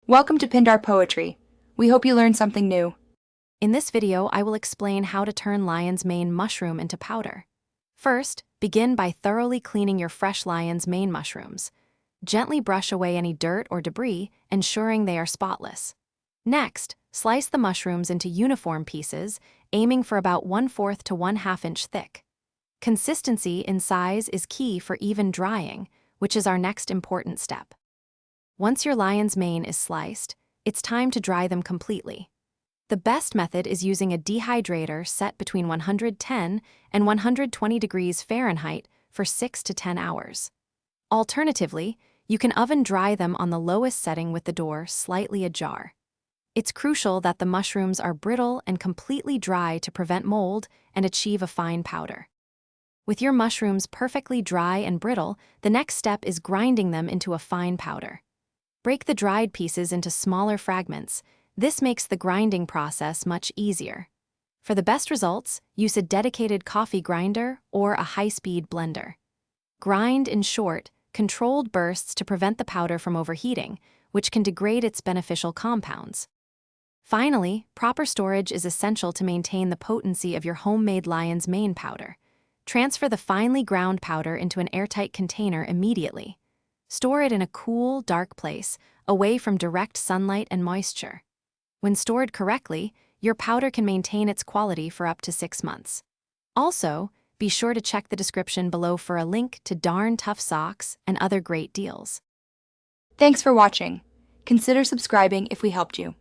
Welcome to Pindar Poetry. We hope you learned something new. In this video, I will explain how to turn lion's mane mushroom into powder. First, begin by thoroughly cleaning your fresh lion's mane mushrooms. Gently brush away any dirt or debris, ensuring they are spotless. Next, slice the mushrooms into uniform pieces, aiming for about 1/4 to 1/2 inch thick. Consistency in size is key for even drying, which is our next important step. Once your lion's mane is sliced, it's time to dry them completely. The best method is using a dehydrator set between 110 and 120 degrees Fahrenheit for 6 to 10 hours. Alternatively, you can oven dry them on the lowest setting with the door slightly ajar. It's crucial that the mushrooms are brittle and completely dry to prevent mold and achieve a fine powder. With your mushrooms perfectly dry and brittle, the next step is grinding them into a fine powder. Break the dried pieces into smaller fragments. This makes the grinding process much easier. For the best results, use a dedicated coffee grinder or a high-speed blender. Grind in short, controlled bursts to prevent the powder from overheating, which can degrade its beneficial compounds. Finally, proper storage is essential to maintain the potency of your homemade lion's mane powder. Transfer the finely ground powder into an airtight container immediately. Store it in a cool, dark place, away from direct sunlight and moisture. When stored correctly, your powder can maintain its quality for up to 6 months. Also, be sure to check the description below for a link to Darn Tough socks and other great deals. Thanks for watching. Consider subscribing if we helped you.